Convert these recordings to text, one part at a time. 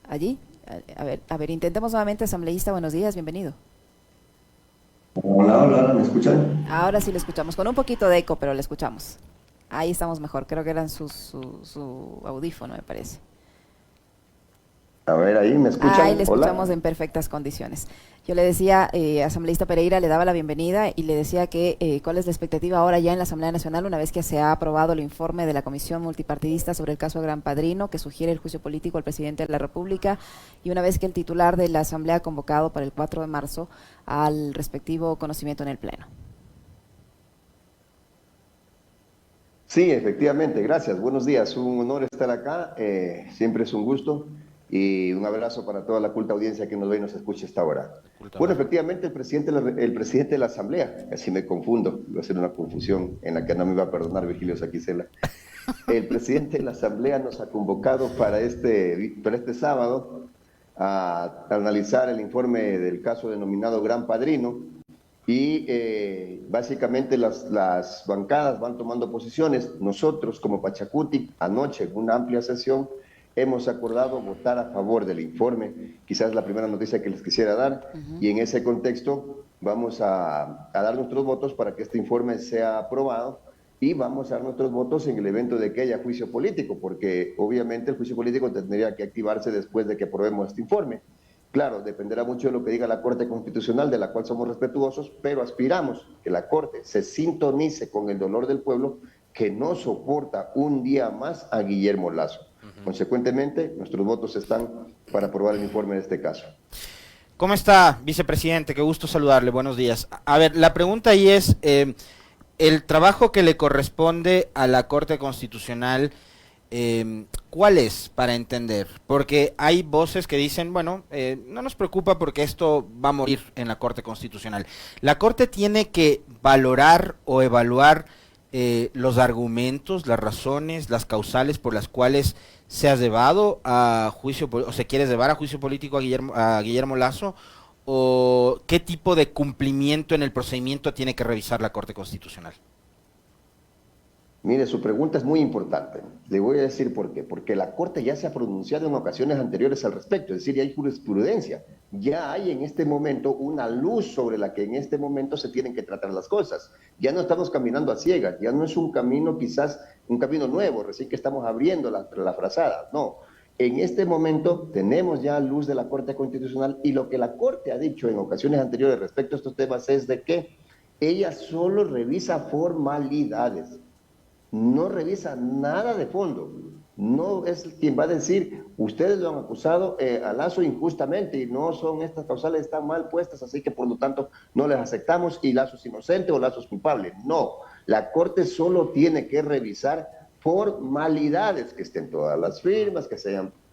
allí. A ver, intentemos nuevamente, asambleísta, buenos días, bienvenido. Hola, hola, ¿me escuchan? Ahora sí le escuchamos, con un poquito de eco, pero le escuchamos. Ahí estamos mejor, creo que era en su audífono, me parece. A ver, ahí, ¿me Ahí le escuchan? escuchamos Hola. en perfectas condiciones. Yo le decía, asambleísta Pereira, le daba la bienvenida y le decía que cuál es la expectativa ahora ya en la Asamblea Nacional, una vez que se ha aprobado el informe de la Comisión Multipartidista sobre el caso Gran Padrino, que sugiere el juicio político al presidente de la República, y una vez que el titular de la Asamblea ha convocado para el 4 de marzo al respectivo conocimiento en el Pleno. Sí, efectivamente, gracias. Buenos días, un honor estar acá. Siempre es un gusto y un abrazo para toda la culta audiencia que nos ve y nos escucha esta hora. Bueno, Ocultamar. efectivamente, el presidente de la Asamblea, casi me confundo, voy a hacer una confusión en la que no me va a perdonar Virgilio Saquicela. El presidente de la Asamblea nos ha convocado para este sábado a analizar el informe del caso denominado Gran Padrino y básicamente las bancadas van tomando posiciones. Nosotros como Pachacuti, anoche en una amplia sesión, hemos acordado votar a favor del informe, quizás la primera noticia que les quisiera dar, Uh -huh. y en ese contexto vamos a dar nuestros votos para que este informe sea aprobado y vamos a dar nuestros votos en el evento de que haya juicio político, porque obviamente el juicio político tendría que activarse después de que aprobemos este informe. Claro, dependerá mucho de lo que diga la Corte Constitucional, de la cual somos respetuosos, pero aspiramos que la Corte se sintonice con el dolor del pueblo que no soporta un día más a Guillermo Lazo. Consecuentemente, nuestros votos están para aprobar el informe de este caso. ¿Cómo está, vicepresidente? Qué gusto saludarle, buenos días. A ver, la pregunta ahí es, el trabajo que le corresponde a la Corte Constitucional, ¿cuál es para entender? Porque hay voces que dicen, bueno, no nos preocupa porque esto va a morir en la Corte Constitucional. La Corte tiene que valorar o evaluar los argumentos, las razones, las causales por las cuales se ha llevado a juicio, o se quiere llevar a juicio político a Guillermo Lazo, o qué tipo de cumplimiento en el procedimiento tiene que revisar la Corte Constitucional. Mire, su pregunta es muy importante. Le voy a decir por qué. Porque la Corte ya se ha pronunciado en ocasiones anteriores al respecto, es decir, ya hay jurisprudencia. Ya hay en este momento una luz sobre la que en este momento se tienen que tratar las cosas. Ya no estamos caminando a ciegas, ya no es un camino quizás, un camino nuevo, recién que estamos abriendo la frazada. No, en este momento tenemos ya luz de la Corte Constitucional y lo que la Corte ha dicho en ocasiones anteriores respecto a estos temas es de que ella solo revisa formalidades, no revisa nada de fondo. No es quien va a decir, ustedes lo han acusado a Lazo injustamente y no son estas causales, están mal puestas, así que por lo tanto no les aceptamos y Lazo es inocente o Lazo es culpable. No, la Corte solo tiene que revisar formalidades, que estén todas las firmas, que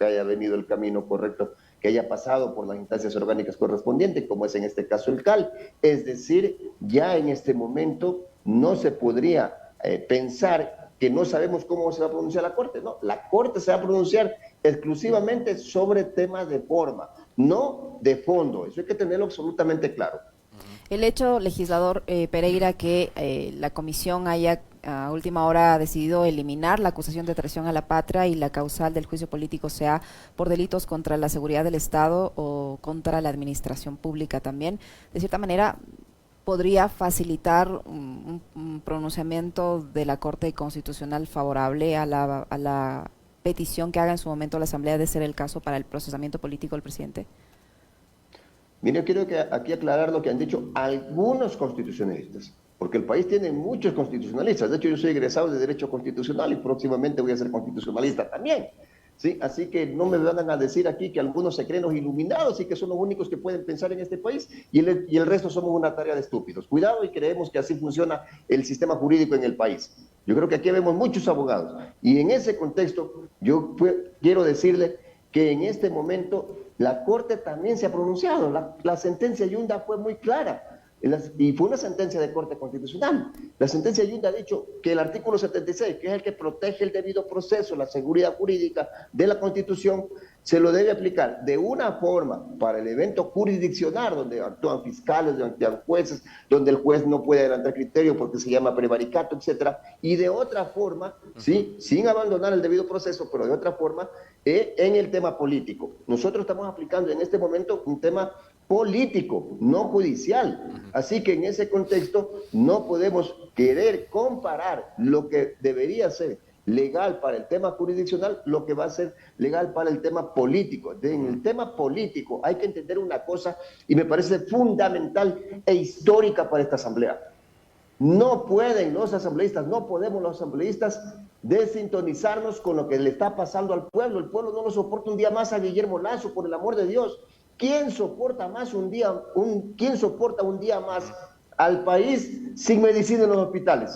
haya venido el camino correcto, que haya pasado por las instancias orgánicas correspondientes, como es en este caso el CAL. Es decir, ya en este momento no se podría pensar que no sabemos cómo se va a pronunciar la Corte. No, la Corte se va a pronunciar exclusivamente sobre temas de forma, no de fondo. Eso hay que tenerlo absolutamente claro. El hecho, legislador Pereira, que la comisión haya a última hora decidido eliminar la acusación de traición a la patria y la causal del juicio político sea por delitos contra la seguridad del Estado o contra la administración pública también, de cierta manera podría facilitar un pronunciamiento de la Corte Constitucional favorable a la petición que haga en su momento la Asamblea de ser el caso para el procesamiento político del presidente. Mire, yo quiero que aquí aclarar lo que han dicho algunos constitucionalistas, porque el país tiene muchos constitucionalistas. De hecho, yo soy egresado de Derecho Constitucional y próximamente voy a ser constitucionalista también. ¿Sí? Así que no me van a decir aquí que algunos se creen los iluminados y que son los únicos que pueden pensar en este país y el resto somos una tarea de estúpidos. Cuidado y creemos que así funciona el sistema jurídico en el país. Yo creo que aquí vemos muchos abogados y en ese contexto quiero decirle que en este momento la Corte también se ha pronunciado. La sentencia Yunda fue muy clara. Y fue una sentencia de Corte Constitucional. La sentencia Yunda ha dicho que el artículo 76, que es el que protege el debido proceso, la seguridad jurídica de la Constitución, se lo debe aplicar de una forma para el evento jurisdiccional, donde actúan fiscales, donde actúan jueces, donde el juez no puede adelantar criterio porque se llama prevaricato, etcétera, y de otra forma, ¿sí? Sin abandonar el debido proceso, pero de otra forma, en el tema político. Nosotros estamos aplicando en este momento un tema político, no judicial. Así que en ese contexto no podemos querer comparar lo que debería ser legal para el tema jurisdiccional, lo que va a ser legal para el tema político. En el tema político hay que entender una cosa, y me parece fundamental e histórica para esta asamblea. No pueden los asambleístas, no podemos los asambleístas desintonizarnos con lo que le está pasando al pueblo. El pueblo no lo soporta un día más a Guillermo Lasso, por el amor de Dios. ¿Quién soporta más quién soporta un día más al país sin medicina en los hospitales?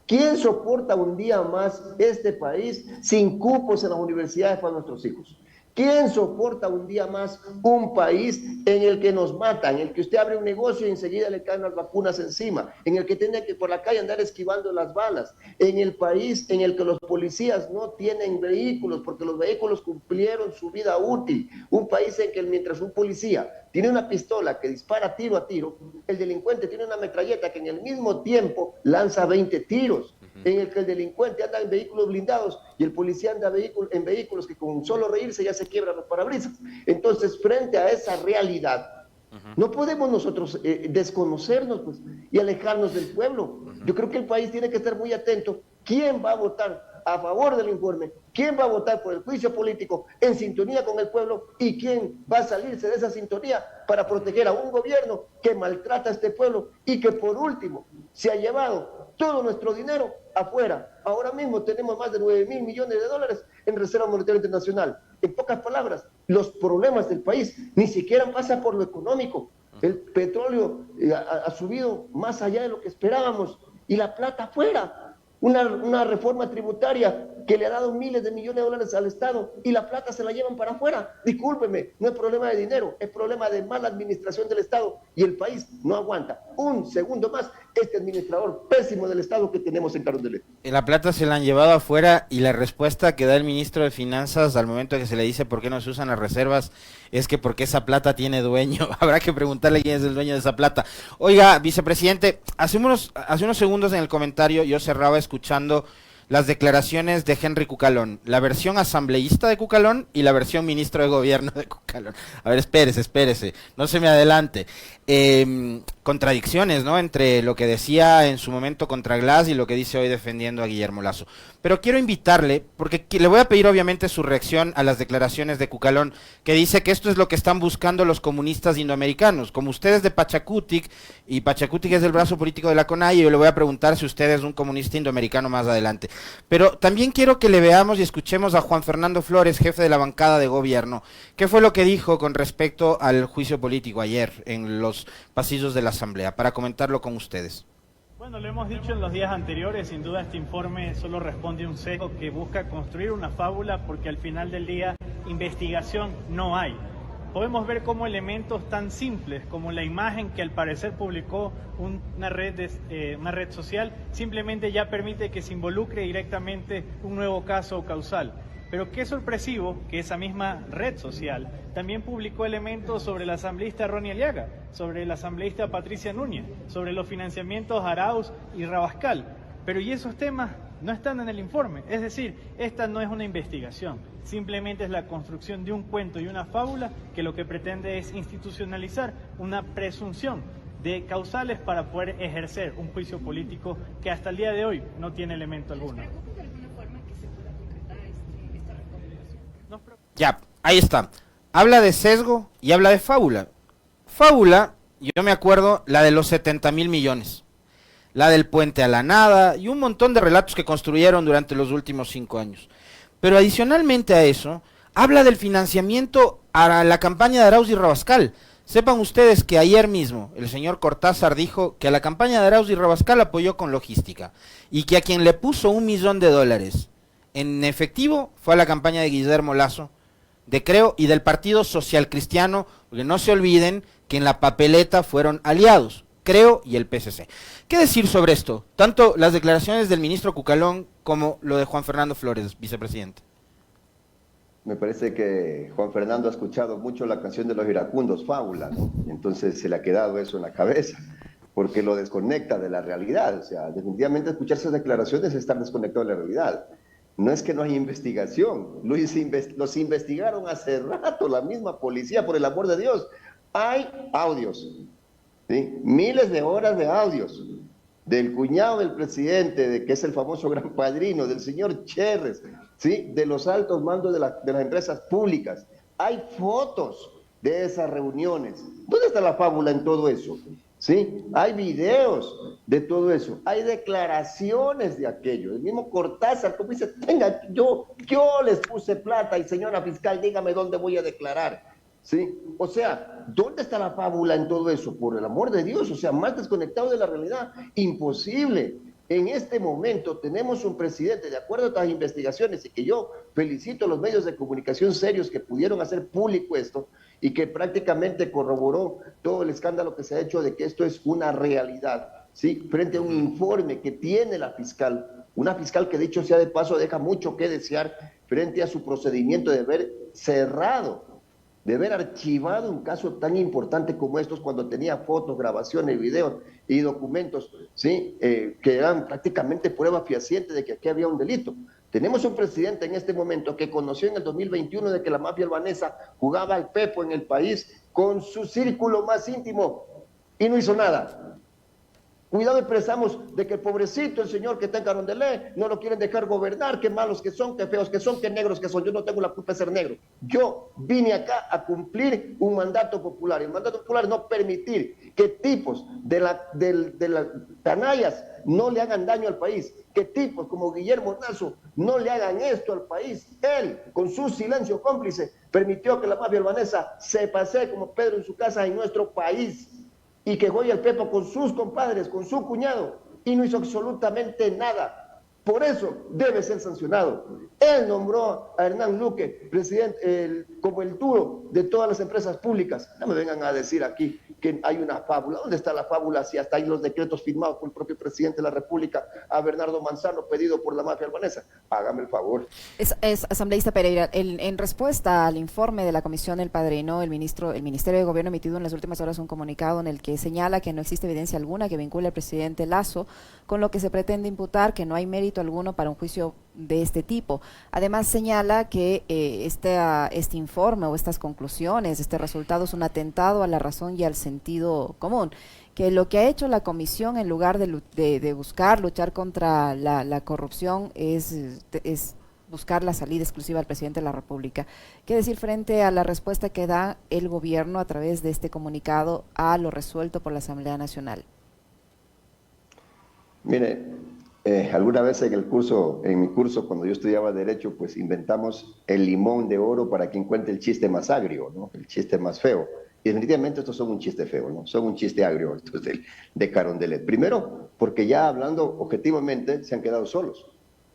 ¿Quién soporta un día más este país sin cupos en las universidades para nuestros hijos? ¿Quién soporta un día más un país en el que nos matan, en el que usted abre un negocio y enseguida le caen las vacunas encima, en el que tiene que por la calle andar esquivando las balas, en el país en el que los policías no tienen vehículos porque los vehículos cumplieron su vida útil, un país en que mientras un policía tiene una pistola que dispara tiro a tiro, el delincuente tiene una metralleta que en el mismo tiempo lanza 20 tiros, en el que el delincuente anda en vehículos blindados y el policía anda en vehículos que con solo reírse ya se quiebran los parabrisas. Entonces, frente a esa realidad, no podemos nosotros desconocernos pues, y alejarnos del pueblo. Yo creo que el país tiene que estar muy atento. ¿Quién va a votar a favor del informe? ¿Quién va a votar por el juicio político en sintonía con el pueblo? ¿Y quién va a salirse de esa sintonía para proteger a un gobierno que maltrata a este pueblo y que por último se ha llevado todo nuestro dinero afuera? Ahora mismo tenemos más de 9.000 millones de dólares en Reserva Monetaria Internacional. En pocas palabras, los problemas del país ni siquiera pasan por lo económico. El petróleo ha subido más allá de lo que esperábamos y la plata afuera. Una reforma tributaria que le ha dado miles de millones de dólares al Estado y la plata se la llevan para afuera. Discúlpeme, no es problema de dinero, es problema de mala administración del Estado y el país no aguanta un segundo más este administrador pésimo del Estado que tenemos en Carondelet. La plata se la han llevado afuera y la respuesta que da el ministro de Finanzas al momento que se le dice por qué no se usan las reservas es que porque esa plata tiene dueño. Habrá que preguntarle quién es el dueño de esa plata. Oiga, vicepresidente, hace unos segundos en el comentario yo cerraba escuchando las declaraciones de Henry Cucalón, la versión asambleísta de Cucalón y la versión ministro de gobierno de Cucalón. A ver, espérese, no se me adelante. Contradicciones, ¿no?, entre lo que decía en su momento contra Glass y lo que dice hoy defendiendo a Guillermo Lasso. Pero quiero invitarle, porque le voy a pedir obviamente su reacción a las declaraciones de Cucalón, que dice que esto es lo que están buscando los comunistas indoamericanos. Como usted es de Pachacutic, y Pachacutic es el brazo político de la CONAIE, yo le voy a preguntar si usted es un comunista indoamericano más adelante. Pero también quiero que le veamos y escuchemos a Juan Fernando Flores, jefe de la bancada de gobierno. ¿Qué fue lo que dijo con respecto al juicio político ayer en los pasillos de la Asamblea? Para comentarlo con ustedes. Bueno, lo hemos dicho en los días anteriores, sin duda este informe solo responde a un sesgo que busca construir una fábula porque al final del día investigación no hay. Podemos ver cómo elementos tan simples como la imagen que al parecer publicó una red social simplemente ya permite que se involucre directamente un nuevo caso o causal. Pero qué sorpresivo que esa misma red social también publicó elementos sobre la asambleísta Ronnie Aliaga, sobre la asambleísta Patricia Núñez, sobre los financiamientos Arauz y Rabascal. Pero y esos temas no están en el informe. Es decir, esta no es una investigación, simplemente es la construcción de un cuento y una fábula que lo que pretende es institucionalizar una presunción de causales para poder ejercer un juicio político que hasta el día de hoy no tiene elemento alguno. Ya, ahí está. Habla de sesgo y habla de fábula. Fábula, yo me acuerdo, la de los 70,000 millones. La del puente a la nada y un montón de relatos que construyeron durante los últimos 5 años. Pero adicionalmente a eso, habla del financiamiento a la campaña de Arauz y Rabascal. Sepan ustedes que ayer mismo el señor Cortázar dijo que a la campaña de Arauz y Rabascal apoyó con logística y que a quien le puso $1 millón en efectivo fue a la campaña de Guillermo Lasso, de Creo y del Partido Social Cristiano, porque no se olviden que en la papeleta fueron aliados. Creo y el PSC. ¿Qué decir sobre esto? Tanto las declaraciones del ministro Cucalón como lo de Juan Fernando Flores, vicepresidente. Me parece que Juan Fernando ha escuchado mucho la canción de los iracundos, Fábula, ¿no? Entonces se le ha quedado eso en la cabeza, porque lo desconecta de la realidad. O sea, definitivamente escuchar esas declaraciones es estar desconectado de la realidad. No es que no hay investigación, los investigaron hace rato, la misma policía, por el amor de Dios. Hay audios, ¿sí? Miles de horas de audios del cuñado del presidente, de que es el famoso gran padrino, del señor Cherres, ¿sí? De los altos mandos de las empresas públicas. Hay fotos de esas reuniones. ¿Dónde está la fábula en todo eso? ¿Sí? Hay videos de todo eso, hay declaraciones de aquello. El mismo Cortázar, como dice, venga, yo les puse plata y señora fiscal, dígame dónde voy a declarar. ¿Sí? O sea, ¿dónde está la fábula en todo eso? Por el amor de Dios, o sea, más desconectado de la realidad, imposible. En este momento tenemos un presidente, de acuerdo a las investigaciones, y que yo felicito a los medios de comunicación serios que pudieron hacer público esto, y que prácticamente corroboró todo el escándalo que se ha hecho de que esto es una realidad, ¿sí? Frente a un informe que tiene la fiscal, una fiscal que dicho sea de paso deja mucho que desear frente a su procedimiento de haber cerrado, de haber archivado un caso tan importante como estos cuando tenía fotos, grabaciones, videos y documentos, ¿sí? Que eran prácticamente prueba fehaciente de que aquí había un delito. Tenemos un presidente en este momento que conoció en el 2021 de que la mafia albanesa jugaba al pepo en el país con su círculo más íntimo y no hizo nada. Cuidado expresamos de que el pobrecito, el señor que está en Carondelet, no lo quieren dejar gobernar, qué malos que son, qué feos que son, qué negros que son. Yo no tengo la culpa de ser negro. Yo vine acá a cumplir un mandato popular. Y el mandato popular es no permitir que tipos de las canallas no le hagan daño al país, que tipos como Guillermo Lazo no le hagan esto al país. Él, con su silencio cómplice, permitió que la mafia albanesa se pasee como Pedro en su casa en nuestro país, y que juegue el pepo con sus compadres, con su cuñado, y no hizo absolutamente nada. Por eso debe ser sancionado. Él nombró a Hernán Luque, presidente, como el duro de todas las empresas públicas. No me vengan a decir aquí que hay una fábula. ¿Dónde está la fábula si hasta hay los decretos firmados por el propio presidente de la República a Bernardo Manzano, pedido por la mafia albanesa? Hágame el favor. Asambleísta Pereira, en respuesta al informe de la Comisión del Padrino, el Ministerio de Gobierno ha emitido en las últimas horas un comunicado en el que señala que no existe evidencia alguna que vincule al presidente Lazo con lo que se pretende imputar, que no hay mérito alguno para un juicio de este tipo. Además señala que este informe o estas conclusiones, este resultado es un atentado a la razón y al sentido común, que lo que ha hecho la comisión en lugar de buscar luchar contra la corrupción es buscar la salida exclusiva al presidente de la República. ¿Qué decir frente a la respuesta que da el gobierno a través de este comunicado a lo resuelto por la Asamblea Nacional? Mire, alguna vez en mi curso, cuando yo estudiaba Derecho, pues inventamos el limón de oro para quien cuente el chiste más agrio, ¿no? El chiste más feo. Y definitivamente estos son un chiste feo, ¿no? Son un chiste agrio estos de Carondelet. Primero, porque ya hablando objetivamente, se han quedado solos.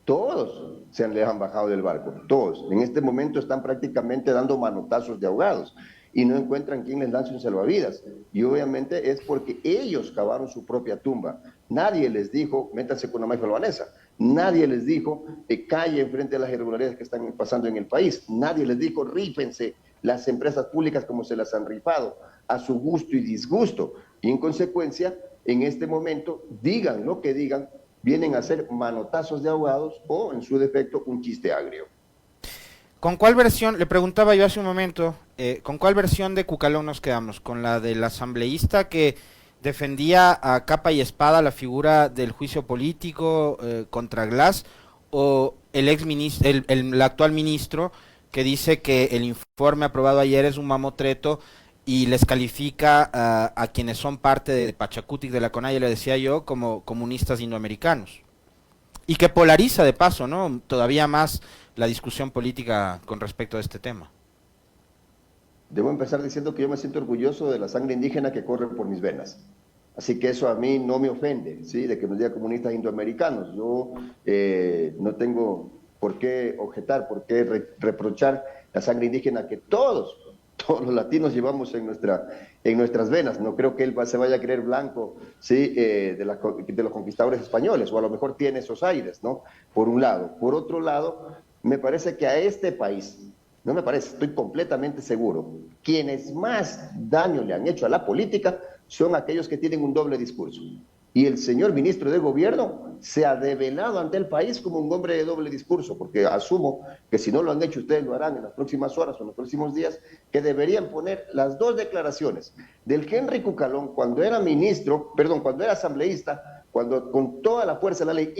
Todos les han bajado del barco, todos. En este momento están prácticamente dando manotazos de ahogados y no encuentran quien les lance un salvavidas. Y obviamente es porque ellos cavaron su propia tumba. Nadie les dijo, métanse con la mafia albanesa. Nadie les dijo, callen frente a las irregularidades que están pasando en el país. Nadie les dijo, rífense las empresas públicas como se las han rifado, a su gusto y disgusto. Y en consecuencia, en este momento, digan lo que digan, vienen a hacer manotazos de ahogados o, en su defecto, un chiste agrio. ¿Con cuál versión, le preguntaba yo hace un momento, con cuál versión de Cucalón nos quedamos? ¿Con la del asambleísta que defendía a capa y espada la figura del juicio político contra Glass, o el actual ministro que dice que el informe aprobado ayer es un mamotreto y les califica a quienes son parte de Pachacutic, de la CONAIE, le decía yo, como comunistas indoamericanos? Y que polariza de paso, ¿no?, todavía más la discusión política con respecto a este tema. Debo empezar diciendo que yo me siento orgulloso de la sangre indígena que corre por mis venas. Así que eso a mí no me ofende, ¿sí?, de que nos diga comunistas indoamericanos. Yo no tengo por qué objetar, por qué reprochar la sangre indígena que todos todos los latinos llevamos en nuestras venas. No creo que él se vaya a creer blanco, ¿sí? De los conquistadores españoles, o a lo mejor tiene esos aires, ¿no? Por un lado. Por otro lado, me parece que a este país, no me parece, estoy completamente seguro, quienes más daño le han hecho a la política son aquellos que tienen un doble discurso. Y el señor ministro de Gobierno se ha develado ante el país como un hombre de doble discurso, porque asumo que si no lo han hecho, ustedes lo harán en las próximas horas o en los próximos días, que deberían poner las dos declaraciones del Henry Cucalón cuando era cuando era asambleísta, cuando con toda la fuerza de la ley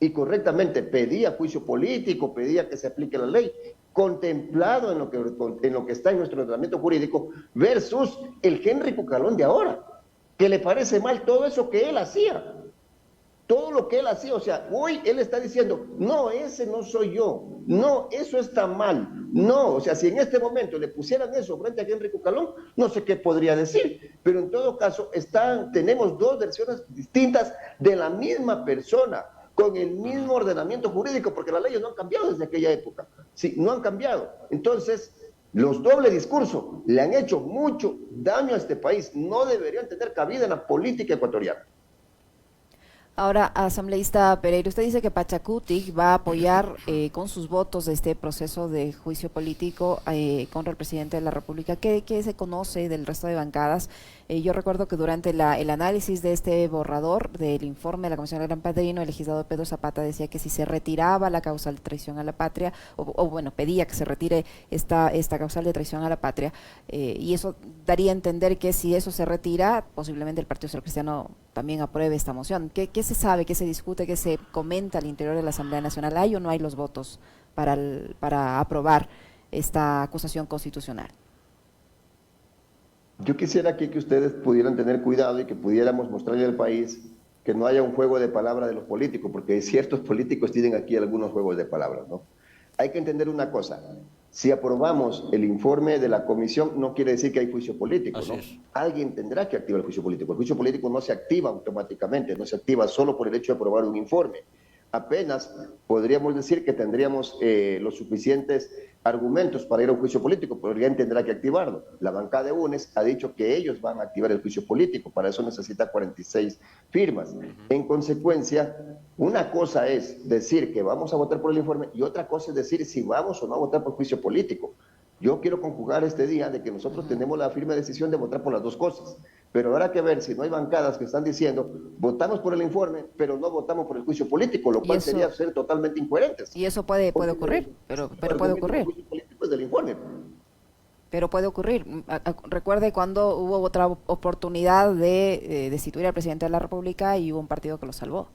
y correctamente pedía juicio político, pedía que se aplique la ley, contemplado en lo que está en nuestro ordenamiento jurídico, versus el Henry Cucalón de ahora, que le parece mal todo eso que él hacía, todo lo que él hacía. O sea, hoy él está diciendo, no, ese no soy yo, no, eso está mal, no, o sea, si en este momento le pusieran eso frente a Henry Cucalón, no sé qué podría decir, pero en todo caso tenemos dos versiones distintas de la misma persona, con el mismo ordenamiento jurídico, porque las leyes no han cambiado desde aquella época, sí, no han cambiado. Entonces, los dobles discursos le han hecho mucho daño a este país, no deberían tener cabida en la política ecuatoriana. Ahora, asambleísta Pereira, usted dice que Pachacutic va a apoyar con sus votos este proceso de juicio político contra el presidente de la República. ¿Qué se conoce del resto de bancadas? Yo recuerdo que durante el análisis de este borrador del informe de la Comisión del Gran Padrino, el legislador Pedro Zapata decía que si se retiraba la causal de traición a la patria, o bueno, pedía que se retire esta causal de traición a la patria, y eso daría a entender que si eso se retira, posiblemente el Partido Social Cristiano también apruebe esta moción. ¿Qué se sabe, qué se discute, qué se comenta al interior de la Asamblea Nacional? ¿Hay o no hay los votos para aprobar esta acusación constitucional? Yo quisiera aquí que ustedes pudieran tener cuidado y que pudiéramos mostrarle al país que no haya un juego de palabras de los políticos, porque ciertos políticos tienen aquí algunos juegos de palabras, ¿no? Hay que entender una cosa, si aprobamos el informe de la comisión no quiere decir que hay juicio político, ¿no? Alguien tendrá que activar el juicio político. El juicio político no se activa automáticamente, no se activa solo por el hecho de aprobar un informe. Apenas podríamos decir que tendríamos los suficientes argumentos para ir a un juicio político, pero alguien tendrá que activarlo. La bancada de UNES ha dicho que ellos van a activar el juicio político, para eso necesita 46 firmas. En consecuencia, una cosa es decir que vamos a votar por el informe y otra cosa es decir si vamos o no a votar por juicio político. Yo quiero conjugar este día de que nosotros tenemos la firme decisión de votar por las dos cosas, pero habrá que ver si no hay bancadas que están diciendo votamos por el informe, pero no votamos por el juicio político, lo cual sería ser totalmente incoherentes. Y eso puede ocurrir, pero puede ocurrir. El juicio político es del informe. Pero puede ocurrir. Recuerde cuando hubo otra oportunidad de destituir al presidente de la República y hubo un partido que lo salvó.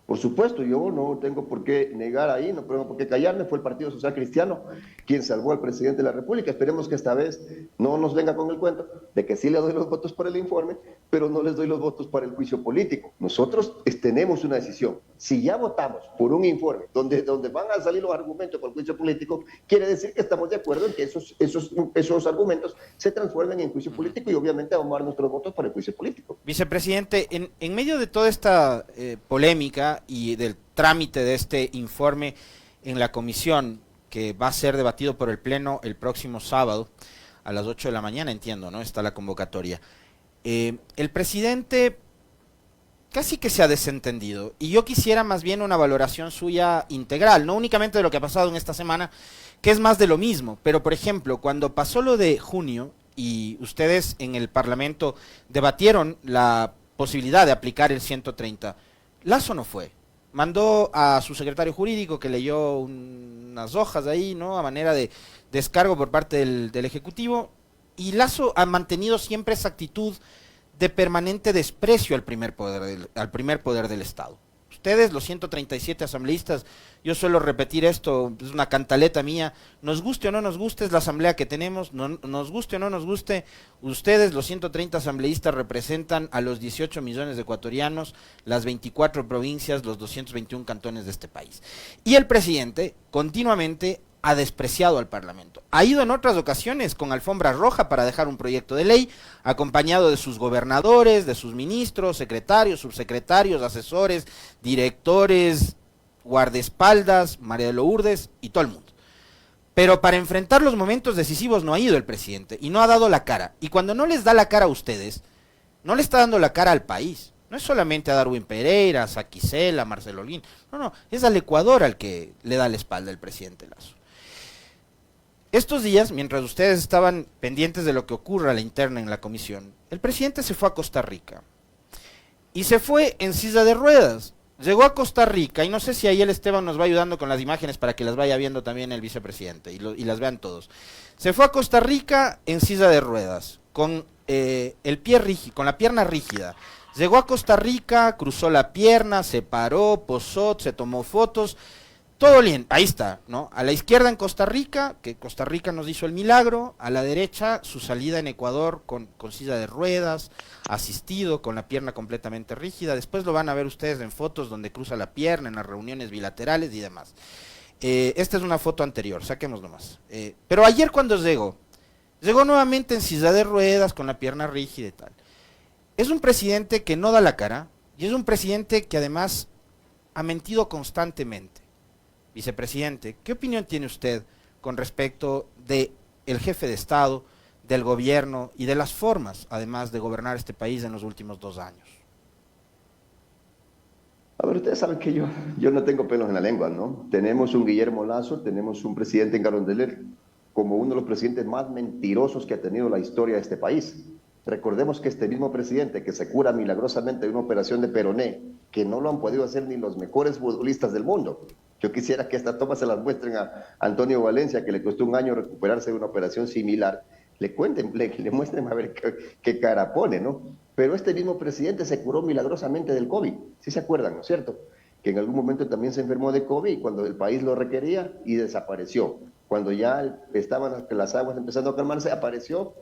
Por supuesto, yo no tengo por qué negar ahí, no tengo por qué callarme, fue el Partido Social Cristiano quien salvó al presidente de la República. Esperemos que esta vez no nos venga con el cuento de que sí le doy los votos para el informe, pero no les doy los votos para el juicio político. Nosotros tenemos una decisión. Si ya votamos por un informe donde van a salir los argumentos por el juicio político, quiere decir que estamos de acuerdo en que esos argumentos se transformen en juicio político y obviamente vamos a dar nuestros votos para el juicio político. Vicepresidente, en medio de toda esta polémica y del trámite de este informe en la comisión que va a ser debatido por el Pleno el próximo sábado a las 8 de la mañana, entiendo, ¿no? Está la convocatoria. El presidente casi que se ha desentendido y yo quisiera más bien una valoración suya integral, no únicamente de lo que ha pasado en esta semana, que es más de lo mismo, pero por ejemplo, cuando pasó lo de junio y ustedes en el Parlamento debatieron la posibilidad de aplicar el 130, Lasso no fue, mandó a su secretario jurídico que leyó unas hojas ahí, ¿no? A manera de descargo por parte del Ejecutivo, y Lasso ha mantenido siempre esa actitud de permanente desprecio al primer poder del Estado. Ustedes, los 137 asambleístas, yo suelo repetir esto, es una cantaleta mía, nos guste o no nos guste, es la asamblea que tenemos, nos guste o no nos guste, ustedes, los 130 asambleístas, representan a los 18 millones de ecuatorianos, las 24 provincias, los 221 cantones de este país. Y el presidente continuamente ha despreciado al Parlamento. Ha ido en otras ocasiones con alfombra roja para dejar un proyecto de ley, acompañado de sus gobernadores, de sus ministros, secretarios, subsecretarios, asesores, directores, guardaespaldas, María de Lourdes y todo el mundo. Pero para enfrentar los momentos decisivos no ha ido el presidente y no ha dado la cara. Y cuando no les da la cara a ustedes, no le está dando la cara al país. No es solamente a Darwin Pereira, a Saquicela, a Marcelo Holguín. No, es al Ecuador al que le da la espalda el presidente Lasso. Estos días, mientras ustedes estaban pendientes de lo que ocurra a la interna en la comisión, el presidente se fue a Costa Rica. Y se fue en silla de ruedas. Llegó a Costa Rica, y no sé si ahí el Esteban nos va ayudando con las imágenes para que las vaya viendo también el vicepresidente y las vean todos. Se fue a Costa Rica en silla de ruedas, con el pie rígido, con la pierna rígida. Llegó a Costa Rica, cruzó la pierna, se paró, posó, se tomó fotos, todo bien, ahí está, ¿no? A la izquierda en Costa Rica, que Costa Rica nos hizo el milagro, a la derecha su salida en Ecuador con silla de ruedas, asistido, con la pierna completamente rígida. Después lo van a ver ustedes en fotos donde cruza la pierna, en las reuniones bilaterales y demás. Esta es una foto anterior, saquemos nomás. Pero ayer cuando llegó nuevamente en silla de ruedas, con la pierna rígida y tal. Es un presidente que no da la cara, y es un presidente que además ha mentido constantemente. Vicepresidente, ¿qué opinión tiene usted con respecto de el jefe de Estado, del gobierno y de las formas, además, de gobernar este país en los últimos 2 años? A ver, ustedes saben que yo no tengo pelos en la lengua, ¿no? Tenemos un Guillermo Lasso, tenemos un presidente en Carondelet como uno de los presidentes más mentirosos que ha tenido la historia de este país. Recordemos que este mismo presidente que se cura milagrosamente de una operación de peroné, que no lo han podido hacer ni los mejores futbolistas del mundo. Yo quisiera que estas tomas se las muestren a Antonio Valencia, que le costó 1 año recuperarse de una operación similar. Le muestren a ver qué cara pone, ¿no? Pero este mismo presidente se curó milagrosamente del COVID. ¿Sí se acuerdan, no es cierto? Que en algún momento también se enfermó de COVID cuando el país lo requería y desapareció. Cuando ya estaban las aguas empezando a calmarse, apareció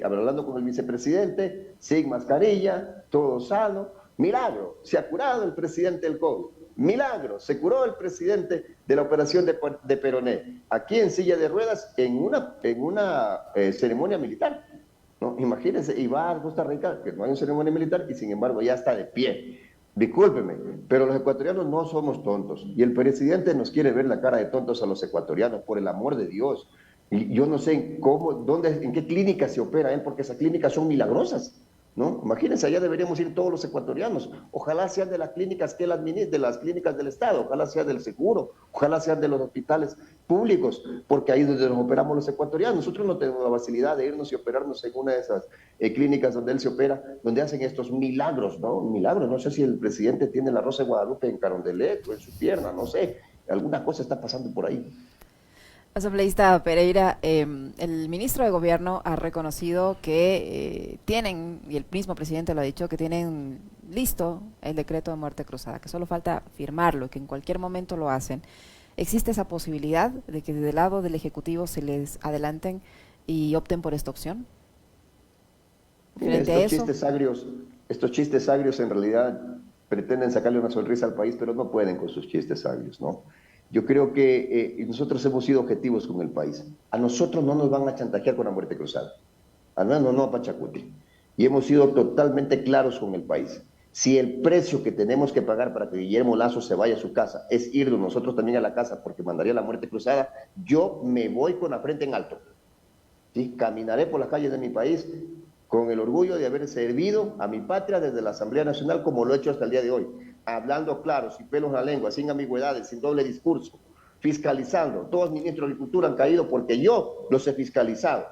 hablando con el vicepresidente, sin mascarilla, todo sano. Milagro, se ha curado el presidente del COVID. Milagro, se curó el presidente de la operación de peroné, aquí en silla de ruedas, en una ceremonia militar, ¿no? Imagínense, y va a Costa Rica, que no hay una ceremonia militar, y sin embargo ya está de pie. Discúlpeme, pero los ecuatorianos no somos tontos, y el presidente nos quiere ver la cara de tontos a los ecuatorianos, por el amor de Dios. Y yo no sé en qué clínica se opera él, porque esas clínicas son milagrosas, ¿no? Imagínense, allá deberíamos ir todos los ecuatorianos. Ojalá sean de las clínicas que él administra, de las clínicas del Estado, ojalá sean del seguro, ojalá sean de los hospitales públicos, porque ahí es donde nos operamos los ecuatorianos. Nosotros no tenemos la facilidad de irnos y operarnos en una de esas clínicas donde él se opera, donde hacen estos milagros, ¿no? Milagros. No sé si el presidente tiene la Rosa de Guadalupe en Carondelet o en su pierna, no sé. Alguna cosa está pasando por ahí. Asambleísta Pereira, el ministro de Gobierno ha reconocido que tienen, y el mismo presidente lo ha dicho, que tienen listo el decreto de muerte cruzada, que solo falta firmarlo, que en cualquier momento lo hacen. ¿Existe esa posibilidad de que desde el lado del Ejecutivo se les adelanten y opten por esta opción? Estos chistes agrios en realidad pretenden sacarle una sonrisa al país, pero no pueden con sus chistes agrios, ¿no? Yo creo que nosotros hemos sido objetivos con el país. A nosotros no nos van a chantajear con la muerte cruzada. No a Pachacuti. Y hemos sido totalmente claros con el país. Si el precio que tenemos que pagar para que Guillermo Lasso se vaya a su casa es irnos nosotros también a la casa porque mandaría la muerte cruzada, yo me voy con la frente en alto. ¿Sí? Caminaré por las calles de mi país con el orgullo de haber servido a mi patria desde la Asamblea Nacional como lo he hecho hasta el día de hoy. Hablando claro, sin pelos en la lengua, sin ambigüedades, sin doble discurso, fiscalizando. Todos los ministros de Agricultura han caído porque yo los he fiscalizado.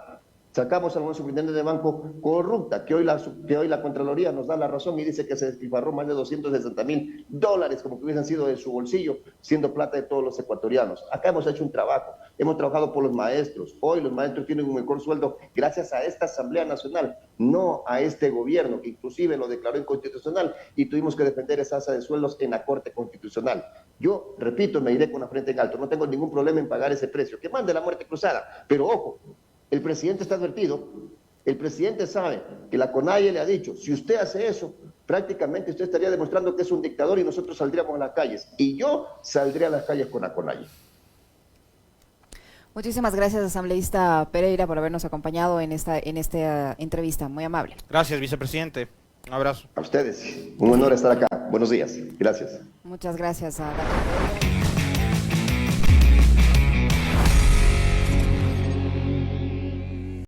Sacamos a un superintendente de banco corrupta, que hoy la Contraloría nos da la razón y dice que se despilfarró más de $260,000, como que hubiesen sido de su bolsillo, siendo plata de todos los ecuatorianos. Acá hemos hecho un trabajo, hemos trabajado por los maestros. Hoy los maestros tienen un mejor sueldo gracias a esta Asamblea Nacional, no a este gobierno, que inclusive lo declaró inconstitucional y tuvimos que defender esa alza de sueldos en la Corte Constitucional. Yo, repito, me iré con la frente en alto, no tengo ningún problema en pagar ese precio, que mande la muerte cruzada, pero ojo, el presidente está advertido, el presidente sabe que la CONAIE le ha dicho, si usted hace eso, prácticamente usted estaría demostrando que es un dictador y nosotros saldríamos a las calles. Y yo saldré a las calles con la CONAIE. Muchísimas gracias, asambleísta Pereira, por habernos acompañado en esta entrevista. Muy amable. Gracias, vicepresidente. Un abrazo. A ustedes. Un honor estar acá. Buenos días. Gracias. Muchas gracias a